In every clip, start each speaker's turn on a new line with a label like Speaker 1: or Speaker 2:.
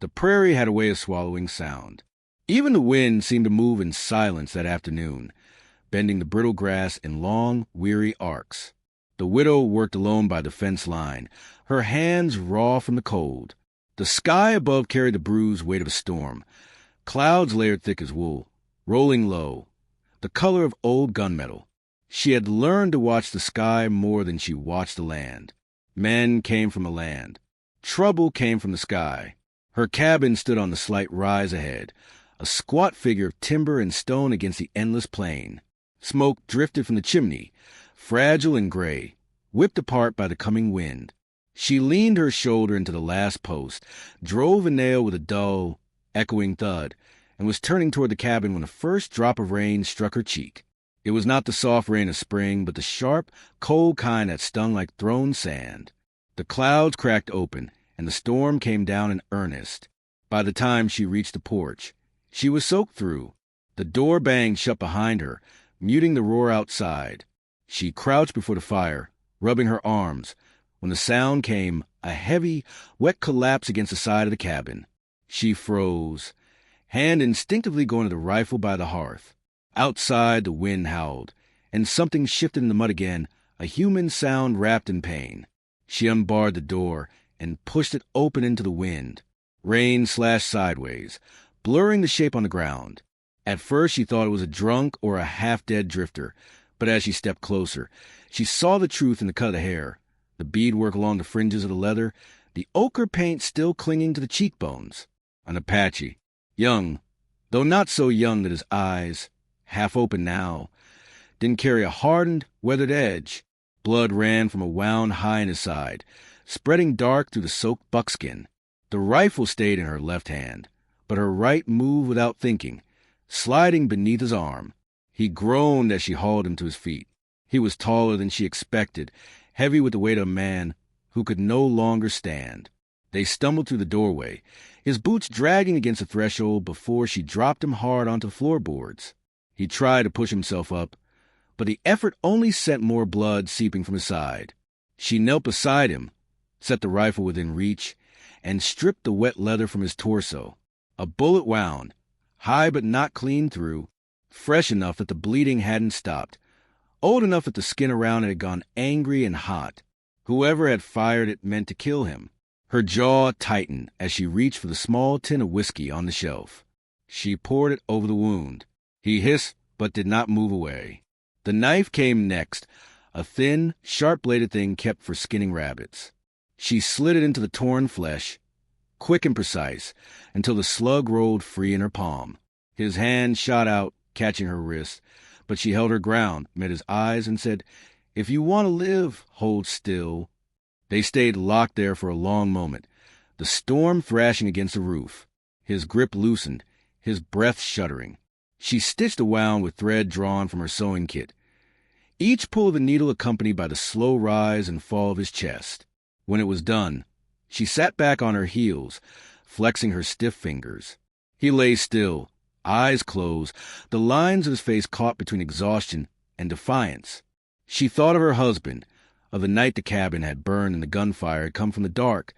Speaker 1: The prairie had a way of swallowing sound. Even the wind seemed to move in silence that afternoon, bending the brittle grass in long, weary arcs. The widow worked alone by the fence line, her hands raw from the cold. The sky above carried the bruised weight of a storm. Clouds layered thick as wool, rolling low, the color of old gunmetal. She had learned to watch the sky more than she watched the land. Men came from the land. Trouble came from the sky. Her cabin stood on the slight rise ahead, a squat figure of timber and stone against the endless plain. Smoke drifted from the chimney, fragile and gray, whipped apart by the coming wind. She leaned her shoulder into the last post, drove a nail with a dull, echoing thud, and was turning toward the cabin when the first drop of rain struck her cheek. It was not the soft rain of spring, but the sharp, cold kind that stung like thrown sand. The clouds cracked open, and the storm came down in earnest. By the time she reached the porch, she was soaked through. The door banged shut behind her, muting the roar outside. She crouched before the fire, rubbing her arms, when the sound came, a heavy, wet collapse against the side of the cabin. She froze, hand instinctively going to the rifle by the hearth. Outside, the wind howled, and something shifted in the mud again, a human sound wrapped in pain. She unbarred the door and pushed it open into the wind. Rain slashed sideways, blurring the shape on the ground. At first she thought it was a drunk or a half-dead drifter, but as she stepped closer, she saw the truth in the cut of the hair, the beadwork along the fringes of the leather, the ochre paint still clinging to the cheekbones. An Apache, young, though not so young that his eyes, half open now, didn't carry a hardened, weathered edge. Blood ran from a wound high in his side, spreading dark through the soaked buckskin. The rifle stayed in her left hand, but her right moved without thinking, sliding beneath his arm. He groaned as she hauled him to his feet. He was taller than she expected, heavy with the weight of a man who could no longer stand. They stumbled through the doorway, his boots dragging against the threshold before she dropped him hard onto the floorboards. He tried to push himself up, but the effort only sent more blood seeping from his side. She knelt beside him, set the rifle within reach, and stripped the wet leather from his torso. A bullet wound, high but not clean through, fresh enough that the bleeding hadn't stopped, old enough that the skin around it had gone angry and hot. Whoever had fired it meant to kill him. Her jaw tightened as she reached for the small tin of whiskey on the shelf. She poured it over the wound. He hissed but did not move away. The knife came next, a thin, sharp-bladed thing kept for skinning rabbits. She slid it into the torn flesh, quick and precise, until the slug rolled free in her palm. His hand shot out, catching her wrist, but she held her ground, met his eyes, and said, "If you want to live, hold still." They stayed locked there for a long moment, the storm thrashing against the roof. His grip loosened, his breath shuddering. She stitched a wound with thread drawn from her sewing kit, each pull of the needle accompanied by the slow rise and fall of his chest. When it was done, she sat back on her heels, flexing her stiff fingers. He lay still, eyes closed, the lines of his face caught between exhaustion and defiance. She thought of her husband, of the night the cabin had burned and the gunfire had come from the dark,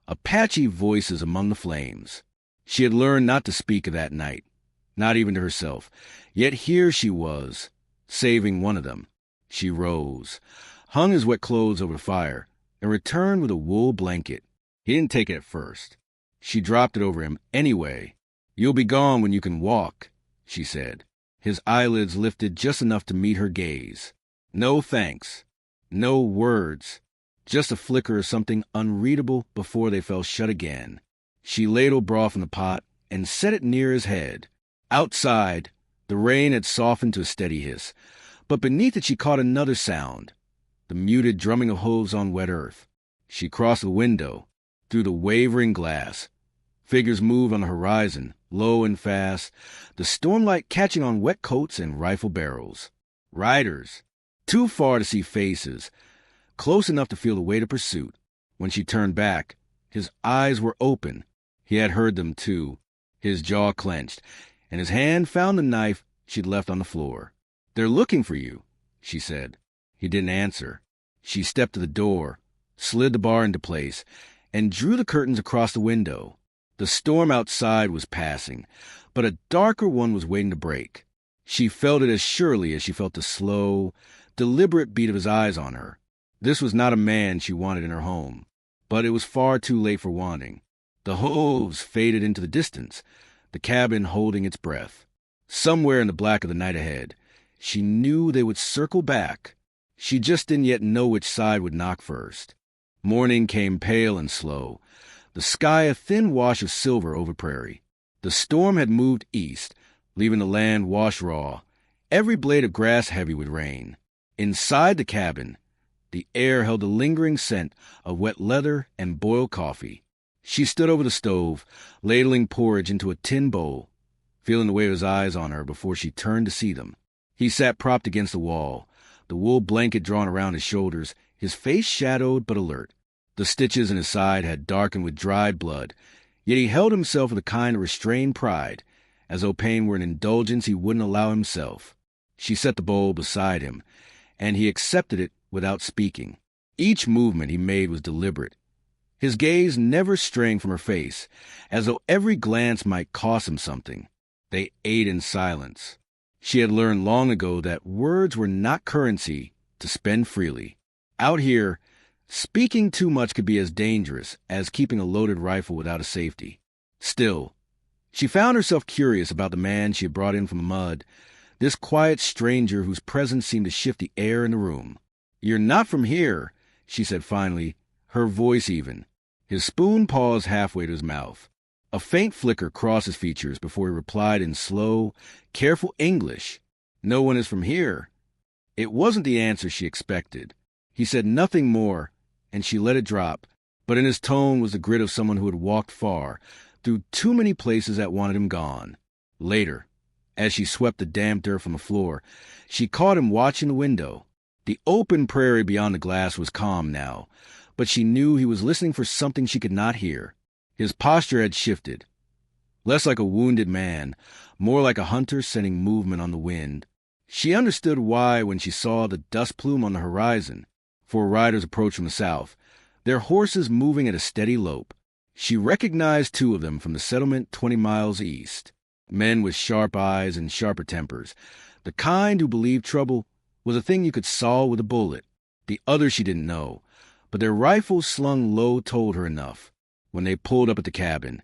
Speaker 1: Apache voices among the flames. She had learned not to speak of that night, not even to herself. Yet here she was, saving one of them. She rose, hung his wet clothes over the fire, and returned with a wool blanket. He didn't take it at first. She dropped it over him anyway. "You'll be gone when you can walk," she said. His eyelids lifted just enough to meet her gaze. No thanks. No words. Just a flicker of something unreadable before they fell shut again. She ladled broth in the pot and set it near his head. Outside, the rain had softened to a steady hiss, but beneath it she caught another sound, the muted drumming of hooves on wet earth. She crossed the window, through the wavering glass. Figures moved on the horizon, low and fast, the stormlight catching on wet coats and rifle barrels. Riders, too far to see faces, close enough to feel the weight of pursuit. When she turned back, his eyes were open. He had heard them too. His jaw clenched, and his hand found the knife she'd left on the floor. "They're looking for you," she said. He didn't answer. She stepped to the door, slid the bar into place, and drew the curtains across the window. The storm outside was passing, but a darker one was waiting to break. She felt it as surely as she felt the slow, deliberate beat of his eyes on her. This was not a man she wanted in her home, but it was far too late for wanting. The hooves faded into the distance, the cabin holding its breath. Somewhere in the black of the night ahead, she knew they would circle back. She just didn't yet know which side would knock first. Morning came pale and slow, the sky a thin wash of silver over prairie. The storm had moved east, leaving the land washed raw, every blade of grass heavy with rain. Inside the cabin, the air held a lingering scent of wet leather and boiled coffee. She stood over the stove, ladling porridge into a tin bowl, feeling the weight of his eyes on her before she turned to see them. He sat propped against the wall, the wool blanket drawn around his shoulders, his face shadowed but alert. The stitches in his side had darkened with dried blood, yet he held himself with a kind of restrained pride, as though pain were an indulgence he wouldn't allow himself. She set the bowl beside him, and he accepted it without speaking. Each movement he made was deliberate, his gaze never straying from her face, as though every glance might cost him something. They ate in silence. She had learned long ago that words were not currency to spend freely. Out here, speaking too much could be as dangerous as keeping a loaded rifle without a safety. Still, she found herself curious about the man she had brought in from the mud, this quiet stranger whose presence seemed to shift the air in the room. "You're not from here," she said finally, her voice even. His spoon paused halfway to his mouth. A faint flicker crossed his features before he replied in slow, careful English, "No one is from here." It wasn't the answer she expected. He said nothing more, and she let it drop, but in his tone was the grit of someone who had walked far, through too many places that wanted him gone. Later, as she swept the damp dirt from the floor, she caught him watching the window. The open prairie beyond the glass was calm now, but she knew he was listening for something she could not hear. His posture had shifted, less like a wounded man, more like a hunter scenting movement on the wind. She understood why when she saw the dust plume on the horizon. Four riders approached from the south, their horses moving at a steady lope. She recognized two of them from the settlement 20 miles east, men with sharp eyes and sharper tempers, the kind who believed trouble was a thing you could solve with a bullet. The others she didn't know, but their rifles slung low told her enough. When they pulled up at the cabin,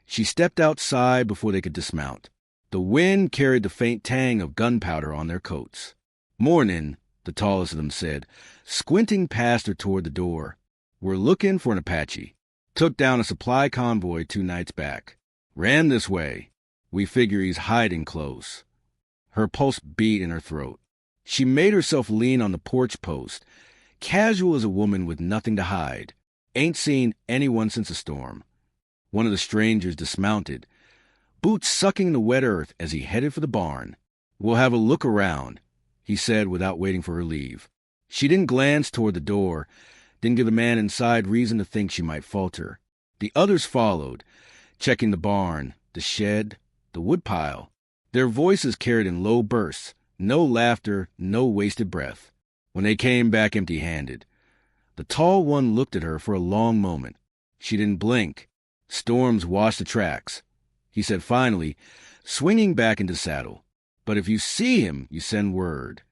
Speaker 1: she stepped outside before they could dismount. The wind carried the faint tang of gunpowder on their coats. "Mornin'," the tallest of them said, squinting past her toward the door. "We're looking for an Apache. Took down a supply convoy 2 nights back. Ran this way. We figure he's hiding close." Her pulse beat in her throat. She made herself lean on the porch post, casual as a woman with nothing to hide. "Ain't seen anyone since the storm." One of the strangers dismounted, boots sucking the wet earth as he headed for the barn. "We'll have a look around," he said without waiting for her leave. She didn't glance toward the door, didn't give the man inside reason to think she might falter. The others followed, checking the barn, the shed, the woodpile. Their voices carried in low bursts, no laughter, no wasted breath. When they came back empty-handed, the tall one looked at her for a long moment. She didn't blink. Storms washed the tracks. He said finally, swinging back into saddle, "But if you see him, you send word."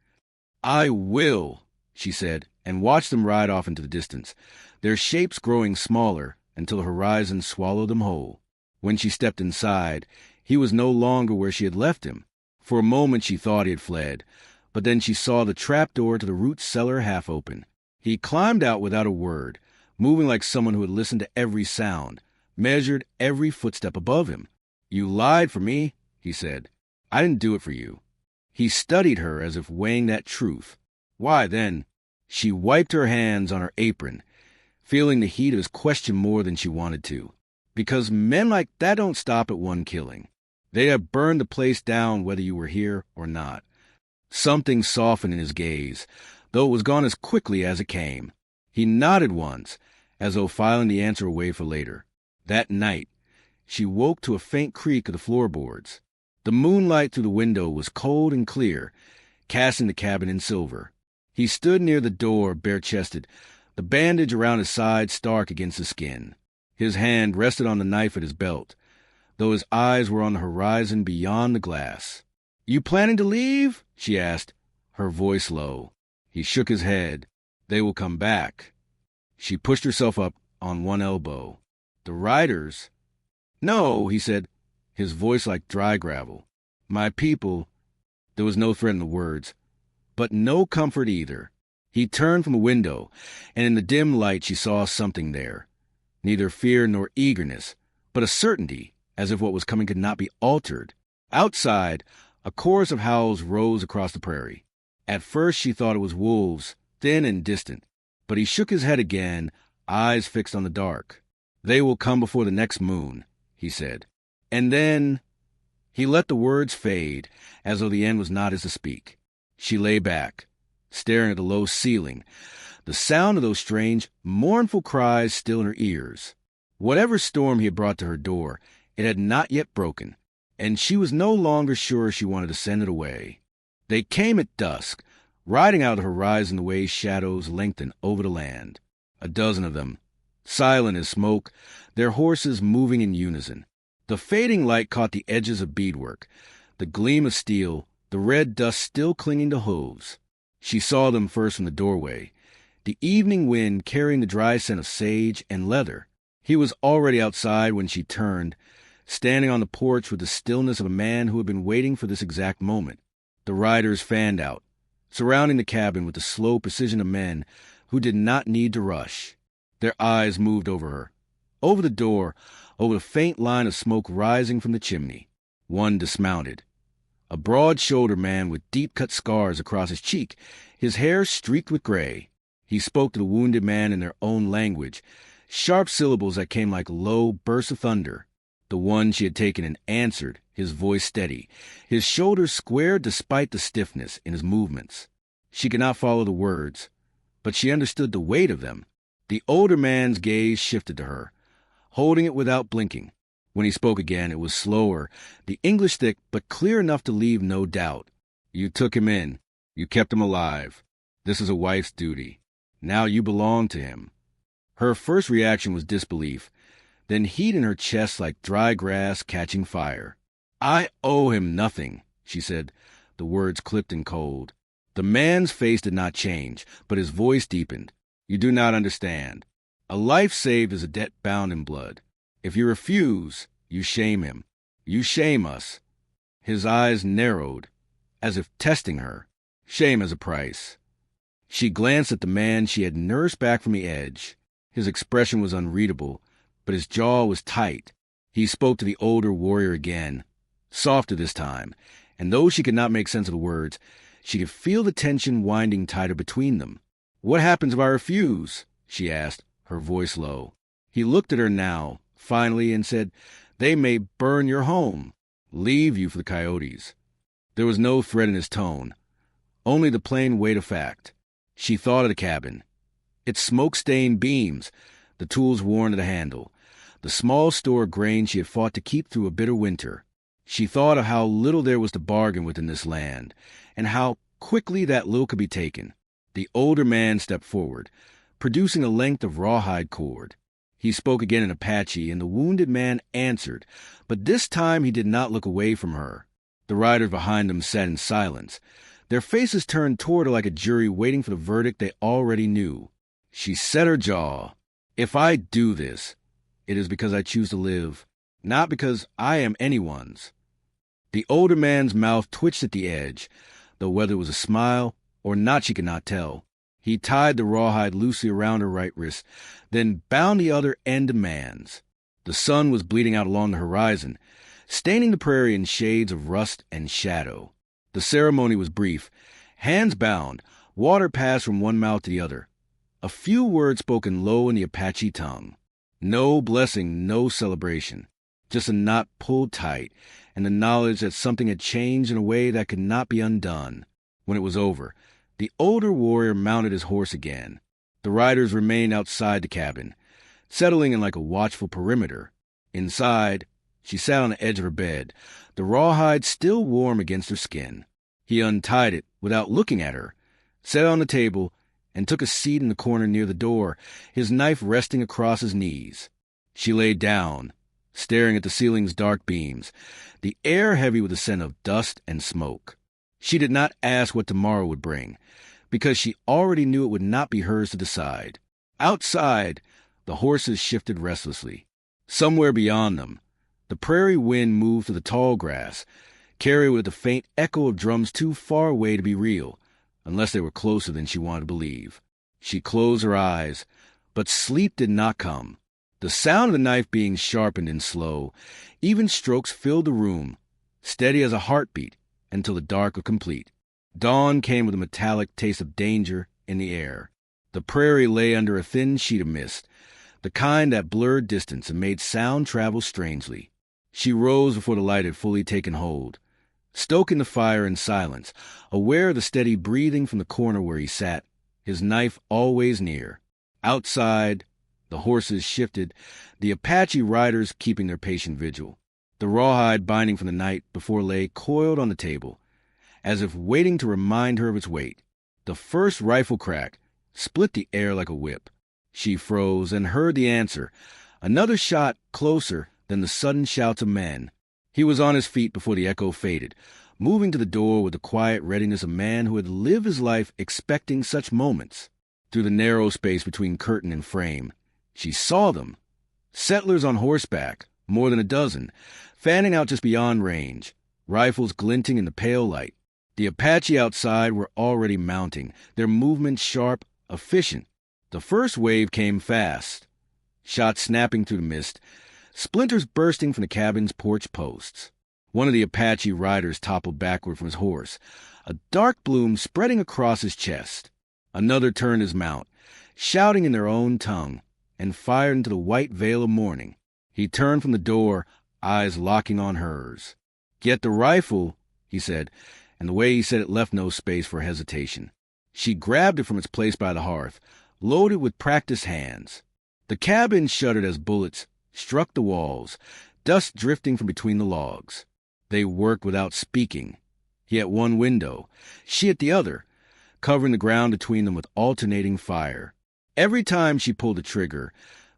Speaker 1: "I will," she said, and watched them ride off into the distance, their shapes growing smaller until the horizon swallowed them whole. When she stepped inside, he was no longer where she had left him. For a moment she thought he had fled, but then she saw the trapdoor to the root cellar half open. He climbed out without a word, moving like someone who had listened to every sound, measured every footstep above him. "You lied for me," he said. "I didn't do it for you." He studied her as if weighing that truth. "Why, then?" She wiped her hands on her apron, feeling the heat of his question more than she wanted to. "Because men like that don't stop at one killing. They'd have burned the place down whether you were here or not." Something softened in his gaze, though it was gone as quickly as it came. He nodded once, as though filing the answer away for later. That night, she woke to a faint creak of the floorboards. The moonlight through the window was cold and clear, casting the cabin in silver. He stood near the door, bare-chested, the bandage around his side stark against the skin. His hand rested on the knife at his belt, though his eyes were on the horizon beyond the glass. "You planning to leave?" she asked, her voice low. He shook his head. "They will come back." She pushed herself up on one elbow. "The riders?" "No," he said, his voice like dry gravel. "My people." There was no threat in the words, but no comfort either. He turned from a window, and in the dim light she saw something there. Neither fear nor eagerness, but a certainty, as if what was coming could not be altered. Outside, a chorus of howls rose across the prairie. At first she thought it was wolves, thin and distant, but he shook his head again, eyes fixed on the dark. "They will come before the next moon," he said. And then he let the words fade, as though the end was not his to speak. She lay back, staring at the low ceiling, the sound of those strange, mournful cries still in her ears. Whatever storm he had brought to her door, it had not yet broken, and she was no longer sure she wanted to send it away. They came at dusk, riding out of the horizon the way shadows lengthened over the land. A dozen of them, silent as smoke, their horses moving in unison. The fading light caught the edges of beadwork, the gleam of steel, the red dust still clinging to hooves. She saw them first from the doorway, the evening wind carrying the dry scent of sage and leather. He was already outside when she turned, standing on the porch with the stillness of a man who had been waiting for this exact moment. The riders fanned out, surrounding the cabin with the slow precision of men who did not need to rush. Their eyes moved over her, over the door, over the faint line of smoke rising from the chimney. One dismounted. A broad-shouldered man with deep-cut scars across his cheek, his hair streaked with gray. He spoke to the wounded man in their own language, sharp syllables that came like low bursts of thunder. The one she had taken and answered, his voice steady, his shoulders squared despite the stiffness in his movements. She could not follow the words, but she understood the weight of them. The older man's gaze shifted to her, holding it without blinking. When he spoke again, it was slower, the English thick, but clear enough to leave no doubt. "You took him in. You kept him alive. This is a wife's duty. Now you belong to him." Her first reaction was disbelief, then heat in her chest like dry grass catching fire. "I owe him nothing," she said, the words clipped and cold. The man's face did not change, but his voice deepened. "You do not understand. A life saved is a debt bound in blood. If you refuse, you shame him. You shame us." His eyes narrowed, as if testing her. Shame as a price. She glanced at the man she had nursed back from the edge. His expression was unreadable, but his jaw was tight. He spoke to the older warrior again, softer this time, and though she could not make sense of the words, she could feel the tension winding tighter between them. "What happens if I refuse?" she asked, her voice low. He looked at her now, finally, and said, "They may burn your home, leave you for the coyotes." There was no threat in his tone, only the plain weight of fact. She thought of the cabin, its smoke-stained beams, the tools worn to the handle, the small store of grain she had fought to keep through a bitter winter. She thought of how little there was to bargain with in this land, and how quickly that little could be taken. The older man stepped forward, producing a length of rawhide cord. He spoke again in Apache, and the wounded man answered, but this time he did not look away from her. The riders behind them sat in silence, their faces turned toward her like a jury waiting for the verdict they already knew. She set her jaw. "If I do this, it is because I choose to live, not because I am anyone's." The older man's mouth twitched at the edge, though whether it was a smile or not she could not tell. He tied the rawhide loosely around her right wrist, then bound the other end to man's. The sun was bleeding out along the horizon, staining the prairie in shades of rust and shadow. The ceremony was brief. Hands bound, water passed from one mouth to the other. A few words spoken low in the Apache tongue. No blessing, no celebration. Just a knot pulled tight, and the knowledge that something had changed in a way that could not be undone. When it was over, the older warrior mounted his horse again. The riders remained outside the cabin, settling in like a watchful perimeter. Inside, she sat on the edge of her bed, the rawhide still warm against her skin. He untied it without looking at her, set it on the table, and took a seat in the corner near the door, his knife resting across his knees. She lay down, staring at the ceiling's dark beams, the air heavy with the scent of dust and smoke. She did not ask what tomorrow would bring, because she already knew it would not be hers to decide. Outside, the horses shifted restlessly. Somewhere beyond them, the prairie wind moved through the tall grass, carried with a faint echo of drums too far away to be real, unless they were closer than she wanted to believe. She closed her eyes, but sleep did not come. The sound of the knife being sharpened and slow, even strokes filled the room, steady as a heartbeat, until the dark was complete. Dawn came with a metallic taste of danger in the air. The prairie lay under a thin sheet of mist, the kind that blurred distance and made sound travel strangely. She rose before the light had fully taken hold, stoking the fire in silence, aware of the steady breathing from the corner where he sat, his knife always near. Outside, the horses shifted, the Apache riders keeping their patient vigil. The rawhide binding from the night before lay coiled on the table, as if waiting to remind her of its weight. The first rifle crack split the air like a whip. She froze and heard the answer, another shot closer than the sudden shouts of men. He was on his feet before the echo faded, moving to the door with the quiet readiness of a man who had lived his life expecting such moments. Through the narrow space between curtain and frame, she saw them. Settlers on horseback, more than a dozen, fanning out just beyond range, rifles glinting in the pale light. The Apache outside were already mounting, their movements sharp, efficient. The first wave came fast, shots snapping through the mist, splinters bursting from the cabin's porch posts. One of the Apache riders toppled backward from his horse, a dark bloom spreading across his chest. Another turned his mount, shouting in their own tongue, and fired into the white veil of morning. He turned from the door, eyes locking on hers. "Get the rifle," he said, and the way he said it left no space for hesitation. She grabbed it from its place by the hearth, loaded with practiced hands. The cabin shuddered as bullets struck the walls, dust drifting from between the logs. They worked without speaking. He at one window, she at the other, covering the ground between them with alternating fire. Every time she pulled the trigger,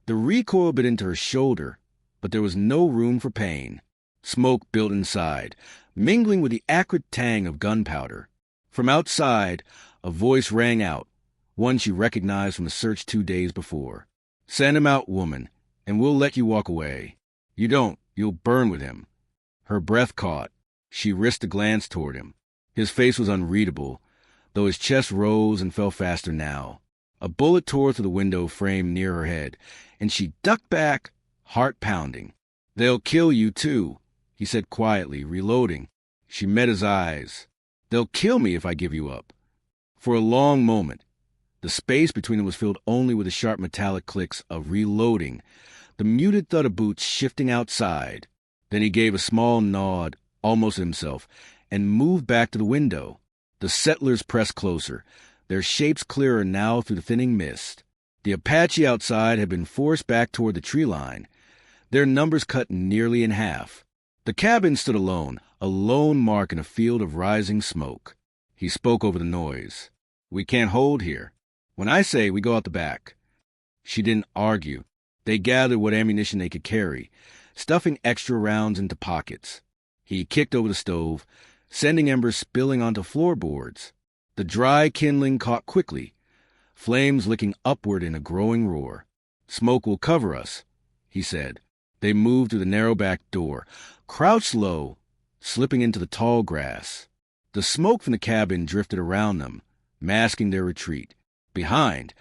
Speaker 1: the recoil bit into her shoulder, but there was no room for pain. Smoke built inside, mingling with the acrid tang of gunpowder. From outside, a voice rang out, one she recognized from the search 2 days before. "Send him out, woman, and we'll let you walk away. You don't, you'll burn with him." Her breath caught. She risked a glance toward him. His face was unreadable, though his chest rose and fell faster now. A bullet tore through the window frame near her head, and she ducked back, heart pounding. "They'll kill you, too," he said quietly, reloading. She met his eyes. "They'll kill me if I give you up." For a long moment, the space between them was filled only with the sharp metallic clicks of reloading, the muted thud of boots shifting outside. Then he gave a small nod, almost to himself, and moved back to the window. The settlers pressed closer, their shapes clearer now through the thinning mist. The Apache outside had been forced back toward the tree line, their numbers cut nearly in half. The cabin stood alone, a lone mark in a field of rising smoke. He spoke over the noise. "We can't hold here. When I say we go out the back." She didn't argue. They gathered what ammunition they could carry, stuffing extra rounds into pockets. He kicked over the stove, sending embers spilling onto floorboards. The dry kindling caught quickly, flames licking upward in a growing roar. "Smoke will cover us," he said. They moved through the narrow back door, crouched low, slipping into the tall grass. The smoke from the cabin drifted around them, masking their retreat. Behind,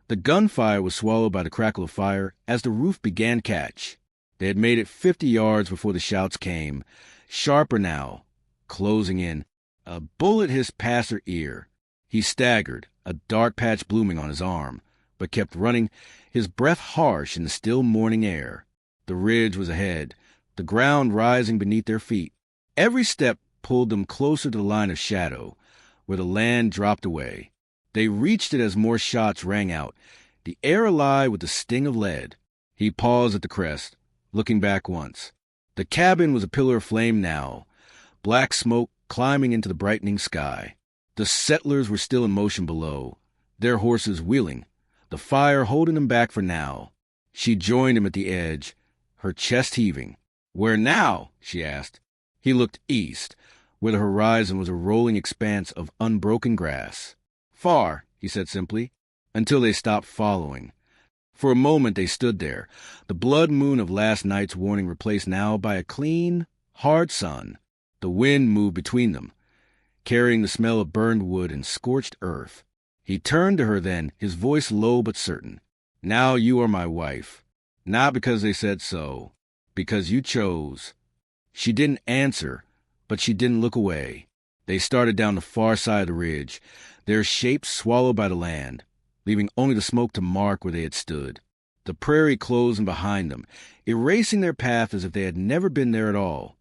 Speaker 1: the gunfire was swallowed by the crackle of fire as the roof began to catch. They had made it 50 yards before the shouts came, sharper now, closing in. A bullet hissed past her ear. He staggered, a dark patch blooming on his arm, but kept running, his breath harsh in the still morning air. The ridge was ahead, the ground rising beneath their feet. Every step pulled them closer to the line of shadow, where the land dropped away. They reached it as more shots rang out, the air alive with the sting of lead. He paused at the crest, looking back once. The cabin was a pillar of flame now, black smoke climbing into the brightening sky. The settlers were still in motion below, their horses wheeling, the fire holding them back for now. She joined him at the edge, her chest heaving. "Where now?" she asked. He looked east, where the horizon was a rolling expanse of unbroken grass. "Far," he said simply, until they stopped following. For a moment they stood there, the blood moon of last night's warning replaced now by a clean, hard sun. The wind moved between them, carrying the smell of burned wood and scorched earth. He turned to her then, his voice low but certain. "Now you are my wife. Not because they said so, because you chose." She didn't answer, but she didn't look away. They started down the far side of the ridge, their shapes swallowed by the land, leaving only the smoke to mark where they had stood. The prairie closed in behind them, erasing their path as if they had never been there at all.